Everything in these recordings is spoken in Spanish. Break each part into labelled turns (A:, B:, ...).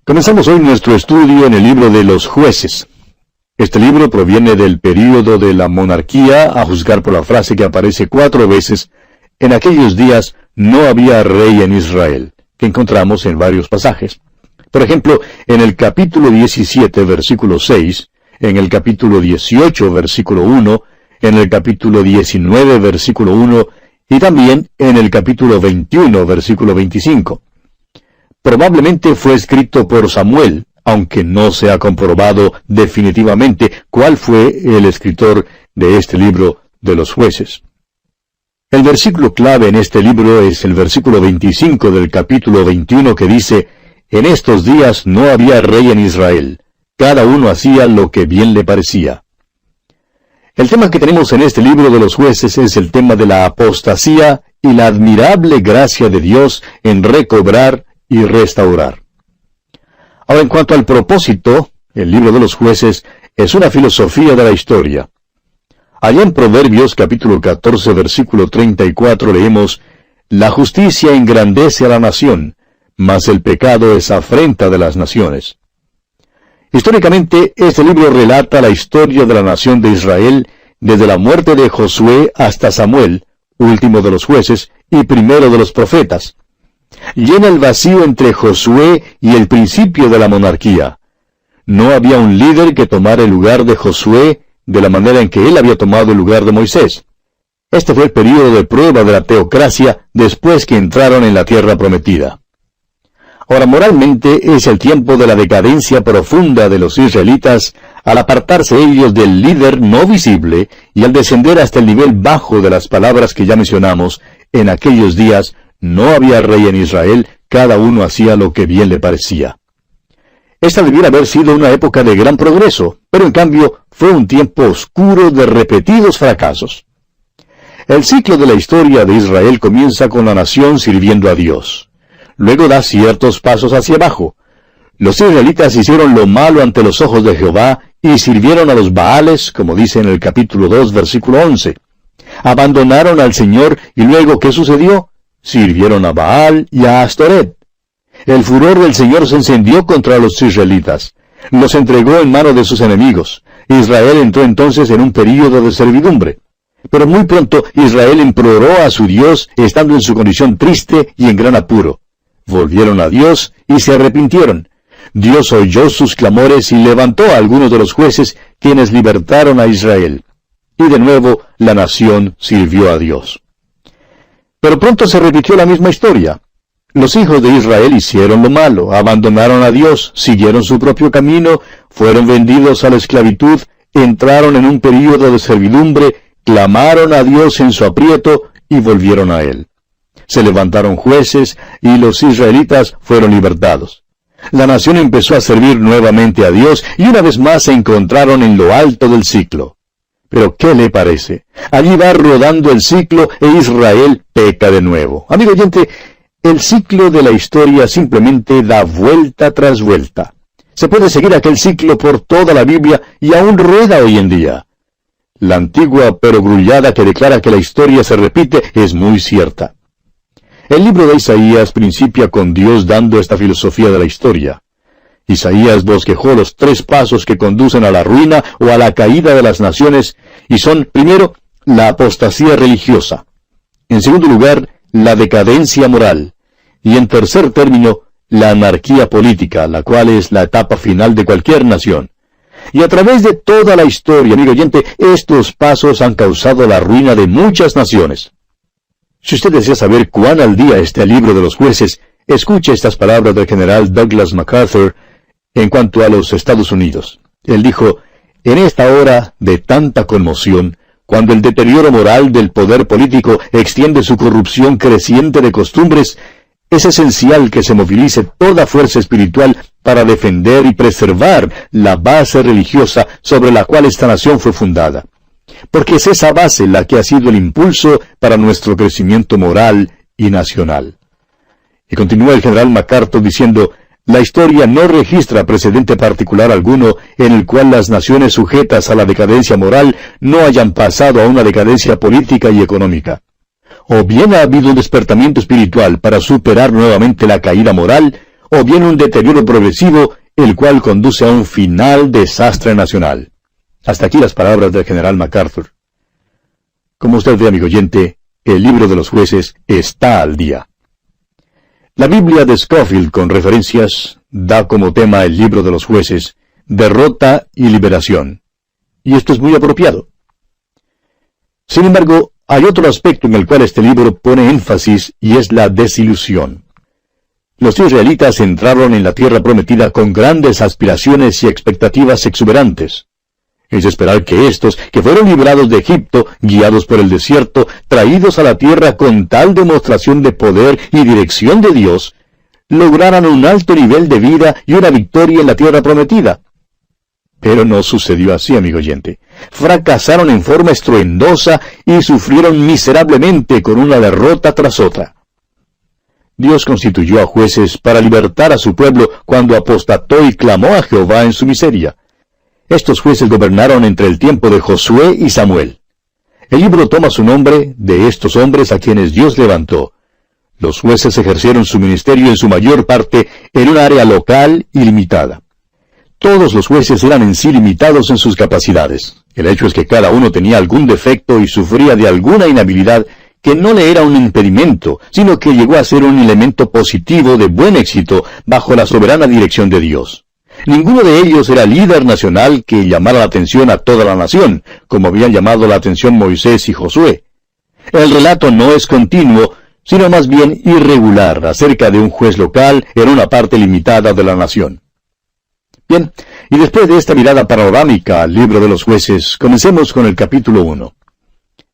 A: Comenzamos hoy nuestro estudio en el libro de los Jueces. Este libro proviene del período de la monarquía, a juzgar por la frase que aparece 4 veces: en aquellos días no había rey en Israel, que encontramos en varios pasajes. Por ejemplo, en el capítulo 17, versículo 6, en el capítulo 18, versículo 1, en el capítulo 19, versículo 1, y también en el capítulo 21, versículo 25. Probablemente fue escrito por Samuel, aunque no se ha comprobado definitivamente cuál fue el escritor de este libro de los Jueces. El versículo clave en este libro es el versículo 25 del capítulo 21, que dice: en estos días no había rey en Israel, cada uno hacía lo que bien le parecía. El tema que tenemos en este libro de los Jueces es el tema de la apostasía y la admirable gracia de Dios en recobrar y restaurar. Ahora, en cuanto al propósito, el libro de los Jueces es una filosofía de la historia. Allá en Proverbios capítulo 14, versículo 34 leemos: la justicia engrandece a la nación, mas el pecado es afrenta de las naciones. Históricamente, este libro relata la historia de la nación de Israel desde la muerte de Josué hasta Samuel, último de los jueces y primero de los profetas. Llena el vacío entre Josué y el principio de la monarquía. No había un líder que tomara el lugar de Josué de la manera en que él había tomado el lugar de Moisés. Este fue el período de prueba de la teocracia después que entraron en la tierra prometida. Ahora, moralmente es el tiempo de la decadencia profunda de los israelitas al apartarse ellos del líder no visible y al descender hasta el nivel bajo de las palabras que ya mencionamos: en aquellos días no había rey en Israel, cada uno hacía lo que bien le parecía. Esta debiera haber sido una época de gran progreso, pero en cambio fue un tiempo oscuro de repetidos fracasos. El ciclo de la historia de Israel comienza con la nación sirviendo a Dios. Luego da ciertos pasos hacia abajo. Los israelitas hicieron lo malo ante los ojos de Jehová y sirvieron a los Baales, como dice en el capítulo 2, versículo 11. Abandonaron al Señor y luego, ¿qué sucedió? Sirvieron a Baal y a Astoret. El furor del Señor se encendió contra los israelitas. Los entregó en mano de sus enemigos. Israel entró entonces en un período de servidumbre. Pero muy pronto Israel imploró a su Dios, estando en su condición triste y en gran apuro. Volvieron a Dios y se arrepintieron. Dios oyó sus clamores y levantó a algunos de los jueces, quienes libertaron a Israel. Y de nuevo la nación sirvió a Dios. Pero pronto se repitió la misma historia. Los hijos de Israel hicieron lo malo, abandonaron a Dios, siguieron su propio camino, fueron vendidos a la esclavitud, entraron en un período de servidumbre, clamaron a Dios en su aprieto y volvieron a Él. Se levantaron jueces y los israelitas fueron libertados. La nación empezó a servir nuevamente a Dios y una vez más se encontraron en lo alto del ciclo. Pero ¿qué le parece? Allí va rodando el ciclo e Israel peca de nuevo. Amigo oyente, el ciclo de la historia simplemente da vuelta tras vuelta. Se puede seguir aquel ciclo por toda la Biblia y aún rueda hoy en día. La antigua perogrullada que declara que la historia se repite es muy cierta. El libro de Isaías principia con Dios dando esta filosofía de la historia. Isaías bosquejó los 3 pasos que conducen a la ruina o a la caída de las naciones, y son, primero, la apostasía religiosa. En segundo lugar, la decadencia moral. Y en tercer término, la anarquía política, la cual es la etapa final de cualquier nación. Y a través de toda la historia, amigo oyente, estos pasos han causado la ruina de muchas naciones. Si usted desea saber cuán al día está el libro de los Jueces, escuche estas palabras del general Douglas MacArthur en cuanto a los Estados Unidos. Él dijo: en esta hora de tanta conmoción, cuando el deterioro moral del poder político extiende su corrupción creciente de costumbres, es esencial que se movilice toda fuerza espiritual para defender y preservar la base religiosa sobre la cual esta nación fue fundada. Porque es esa base la que ha sido el impulso para nuestro crecimiento moral y nacional. Y continúa el general MacArthur diciendo: la historia no registra precedente particular alguno en el cual las naciones sujetas a la decadencia moral no hayan pasado a una decadencia política y económica. O bien ha habido un despertamiento espiritual para superar nuevamente la caída moral, o bien un deterioro progresivo, el cual conduce a un final desastre nacional. Hasta aquí las palabras del general MacArthur. Como usted ve, amigo oyente, el libro de los jueces está al día. La Biblia de Scofield, con referencias, da como tema el libro de los jueces, derrota y liberación. Y esto es muy apropiado. Sin embargo, hay otro aspecto en el cual este libro pone énfasis y es la desilusión. Los israelitas entraron en la tierra prometida con grandes aspiraciones y expectativas exuberantes. Es de esperar que estos, que fueron librados de Egipto, guiados por el desierto, traídos a la tierra con tal demostración de poder y dirección de Dios, lograran un alto nivel de vida y una victoria en la tierra prometida. Pero no sucedió así, amigo oyente. Fracasaron en forma estruendosa y sufrieron miserablemente con una derrota tras otra. Dios constituyó a jueces para libertar a su pueblo cuando apostató y clamó a Jehová en su miseria. Estos jueces gobernaron entre el tiempo de Josué y Samuel. El libro toma su nombre de estos hombres a quienes Dios levantó. Los jueces ejercieron su ministerio en su mayor parte en un área local y limitada. Todos los jueces eran en sí limitados en sus capacidades. El hecho es que cada uno tenía algún defecto y sufría de alguna inhabilidad que no le era un impedimento, sino que llegó a ser un elemento positivo de buen éxito bajo la soberana dirección de Dios. Ninguno de ellos era líder nacional que llamara la atención a toda la nación, como habían llamado la atención Moisés y Josué. El relato no es continuo, sino más bien irregular acerca de un juez local en una parte limitada de la nación. Bien, y después de esta mirada panorámica al libro de los jueces, comencemos con el capítulo 1.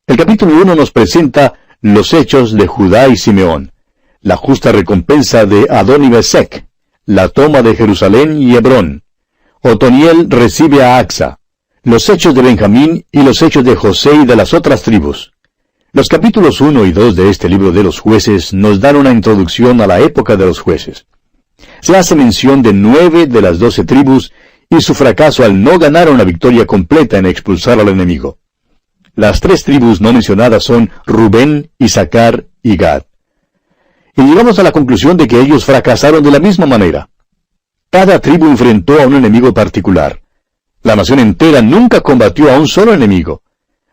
A: El capítulo 1 nos presenta los hechos de Judá y Simeón, la justa recompensa de Adoni-Bezek, la toma de Jerusalén y Hebrón. Otoniel recibe a Axa, los hechos de Benjamín y los hechos de José y de las otras tribus. Los capítulos 1 y 2 de este libro de los jueces nos dan una introducción a la época de los jueces. Se hace mención de 9 de las 12 tribus y su fracaso al no ganar una victoria completa en expulsar al enemigo. Las 3 tribus no mencionadas son Rubén, Isaacar y Gad. Y llegamos a la conclusión de que ellos fracasaron de la misma manera. Cada tribu enfrentó a un enemigo particular. La nación entera nunca combatió a un solo enemigo.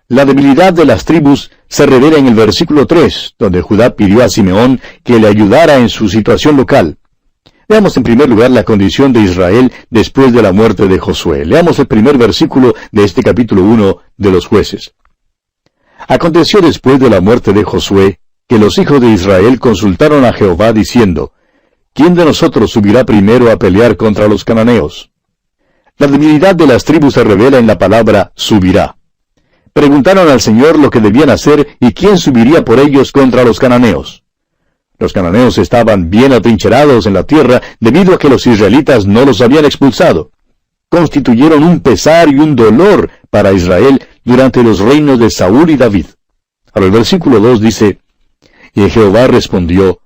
A: La debilidad de las tribus se revela en el versículo 3, donde Judá pidió a Simeón que le ayudara en su situación local. Veamos en primer lugar la condición de Israel después de la muerte de Josué. Leamos el primer versículo de este capítulo 1 de los jueces. Aconteció después de la muerte de Josué, que los hijos de Israel consultaron a Jehová diciendo, ¿quién de nosotros subirá primero a pelear contra los cananeos? La debilidad de las tribus se revela en la palabra subirá. Preguntaron al Señor lo que debían hacer y quién subiría por ellos contra los cananeos. Los cananeos estaban bien atrincherados en la tierra debido a que los israelitas no los habían expulsado. Constituyeron un pesar y un dolor para Israel durante los reinos de Saúl y David. Ahora el versículo 2 dice, y Jehová respondió,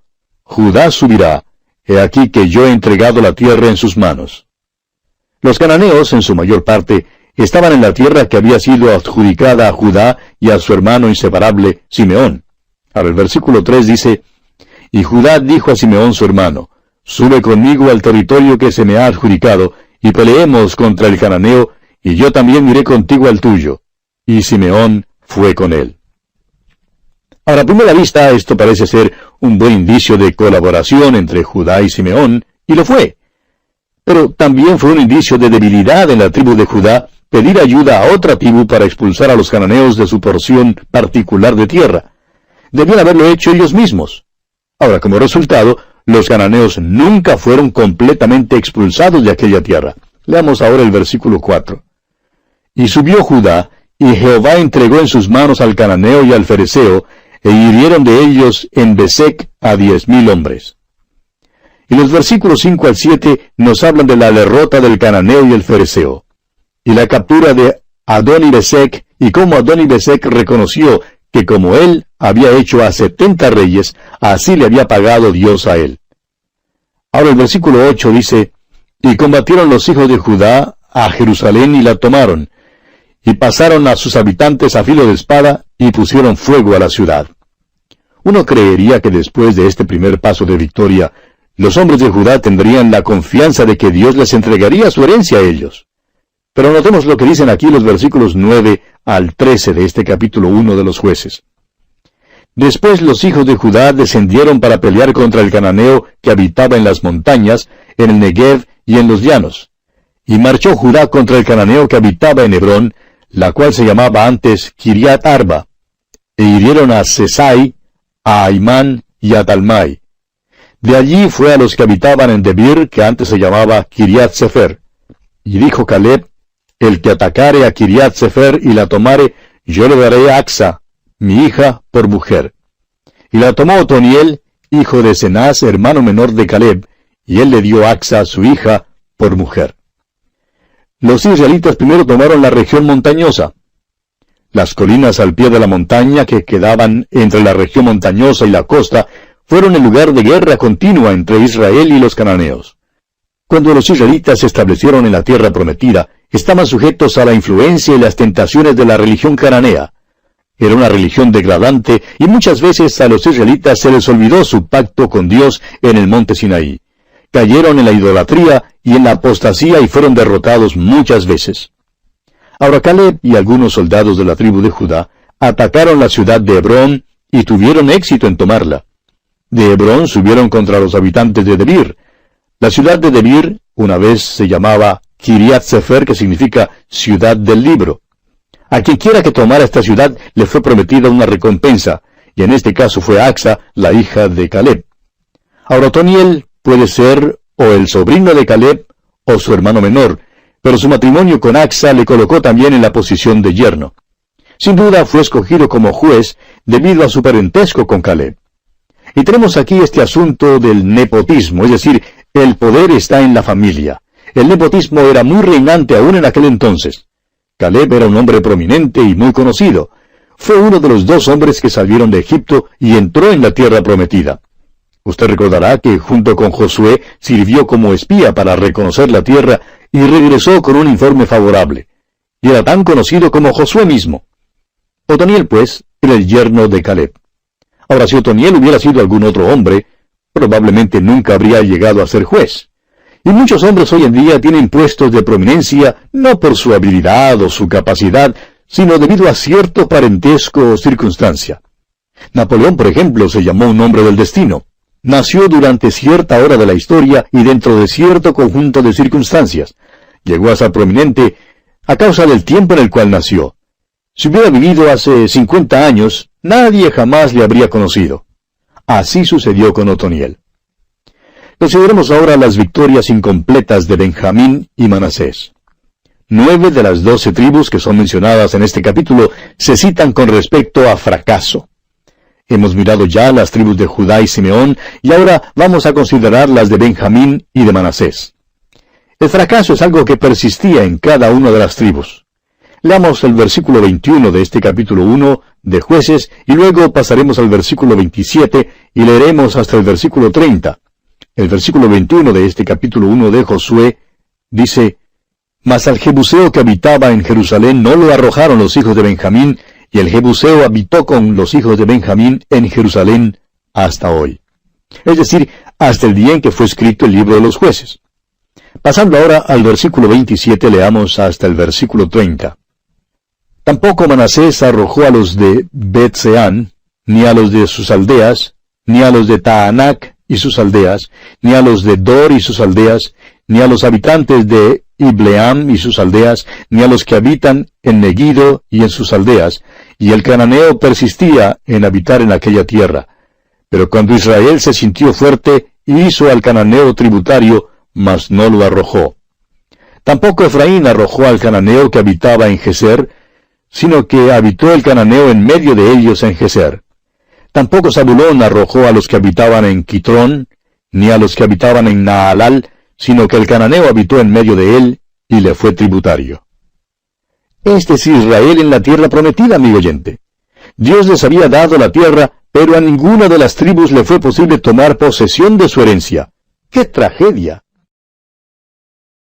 A: Judá subirá, he aquí que yo he entregado la tierra en sus manos. Los cananeos, en su mayor parte, estaban en la tierra que había sido adjudicada a Judá y a su hermano inseparable, Simeón. Ahora el versículo 3 dice, y Judá dijo a Simeón su hermano, sube conmigo al territorio que se me ha adjudicado, y peleemos contra el cananeo, y yo también iré contigo al tuyo. Y Simeón fue con él. Ahora, a primera vista, esto parece ser un buen indicio de colaboración entre Judá y Simeón, y lo fue. Pero también fue un indicio de debilidad en la tribu de Judá pedir ayuda a otra tribu para expulsar a los cananeos de su porción particular de tierra. Debían haberlo hecho ellos mismos. Ahora, como resultado, los cananeos nunca fueron completamente expulsados de aquella tierra. Leamos ahora el versículo 4. Y subió Judá, y Jehová entregó en sus manos al cananeo y al fereceo, e hirieron de ellos en Bezek a 10,000 hombres. Y los versículos 5 al 7 nos hablan de la derrota del cananeo y el fereceo, y la captura de Adoni-Bezek, y cómo Adoni-Bezek reconoció que como él había hecho a 70 reyes, así le había pagado Dios a él. Ahora el versículo 8 dice, y combatieron los hijos de Judá a Jerusalén y la tomaron, y pasaron a sus habitantes a filo de espada, y pusieron fuego a la ciudad. Uno creería que después de este primer paso de victoria, Los hombres de Judá tendrían la confianza de que Dios les entregaría su herencia a ellos. Pero notemos lo que dicen aquí los versículos 9 al 13 de este capítulo 1 de los Jueces. Después los hijos de Judá descendieron para pelear contra el cananeo que habitaba en las montañas, en el Negev y en los llanos. Y marchó Judá contra el cananeo que habitaba en Hebrón, la cual se llamaba antes Kiriat Arba, e hirieron a Sesai, a Aimán y a Talmai. De allí fue a los que habitaban en Debir, que antes se llamaba Kiriat Sefer. Y dijo Caleb, el que atacare a Kiriat Sefer y la tomare, yo le daré a Axa, mi hija, por mujer. Y la tomó Otoniel, hijo de Cenaz, hermano menor de Caleb, y él le dio a Axa, su hija, por mujer. Los israelitas primero tomaron la región montañosa. Las colinas al pie de la montaña que quedaban entre la región montañosa y la costa fueron el lugar de guerra continua entre Israel y los cananeos. Cuando los israelitas se establecieron en la tierra prometida, estaban sujetos a la influencia y las tentaciones de la religión cananea. Era una religión degradante y muchas veces a los israelitas se les olvidó su pacto con Dios en el monte Sinaí. Cayeron en la idolatría y en la apostasía y fueron derrotados muchas veces. Ahora Caleb y algunos soldados de la tribu de Judá atacaron la ciudad de Hebrón y tuvieron éxito en tomarla. De Hebrón subieron contra los habitantes de Debir. La ciudad de Debir una vez se llamaba Kiriat Sefer, que significa ciudad del libro. A quien quiera que tomara esta ciudad le fue prometida una recompensa, y en este caso fue Axa, la hija de Caleb. Ahora Otoniel puede ser o el sobrino de Caleb o su hermano menor, pero su matrimonio con Axa le colocó también en la posición de yerno. Sin duda fue escogido como juez debido a su parentesco con Caleb. Y tenemos aquí este asunto del nepotismo, es decir, el poder está en la familia. El nepotismo era muy reinante aún en aquel entonces. Caleb era un hombre prominente y muy conocido. Fue uno de los 2 hombres que salieron de Egipto y entró en la tierra prometida. Usted recordará que junto con Josué sirvió como espía para reconocer la tierra y regresó con un informe favorable. Y era tan conocido como Josué mismo. Otoniel, pues, era el yerno de Caleb. Ahora, si Otoniel hubiera sido algún otro hombre, probablemente nunca habría llegado a ser juez. Y muchos hombres hoy en día tienen puestos de prominencia no por su habilidad o su capacidad, sino debido a cierto parentesco o circunstancia. Napoleón, por ejemplo, se llamó un hombre del destino. Nació durante cierta hora de la historia y dentro de cierto conjunto de circunstancias. Llegó a ser prominente a causa del tiempo en el cual nació. Si hubiera vivido hace 50 años, nadie jamás le habría conocido. Así sucedió con Otoniel. Consideremos ahora las victorias incompletas de Benjamín y Manasés. 9 de las 12 tribus que son mencionadas en este capítulo se citan con respecto a fracaso. Hemos mirado ya las tribus de Judá y Simeón, y ahora vamos a considerar las de Benjamín y de Manasés. El fracaso es algo que persistía en cada una de las tribus. Leamos el versículo 21 de este capítulo 1 de Jueces, y luego pasaremos al versículo 27 y leeremos hasta el versículo 30. El versículo 21 de este capítulo 1 de Josué dice: Mas al Jebuseo que habitaba en Jerusalén no lo arrojaron los hijos de Benjamín, y el Jebuseo habitó con los hijos de Benjamín en Jerusalén hasta hoy. Es decir, hasta el día en que fue escrito el libro de los Jueces. Pasando ahora al versículo 27, leamos hasta el versículo 30. Tampoco Manasés arrojó a los de Bet-Seán, ni a los de sus aldeas, ni a los de Taanac y sus aldeas, ni a los de Dor y sus aldeas, ni a los habitantes de Ibleam y sus aldeas, ni a los que habitan en Megiddo y en sus aldeas, y el cananeo persistía en habitar en aquella tierra. Pero cuando Israel se sintió fuerte, hizo al cananeo tributario, mas no lo arrojó. Tampoco Efraín arrojó al cananeo que habitaba en Geser, sino que habitó el cananeo en medio de ellos en Geser. Tampoco Zabulón arrojó a los que habitaban en Quitrón, ni a los que habitaban en Naalal, sino que el cananeo habitó en medio de él, y le fue tributario. Este es Israel en la tierra prometida, amigo oyente. Dios les había dado la tierra, pero a ninguna de las tribus le fue posible tomar posesión de su herencia. ¡Qué tragedia!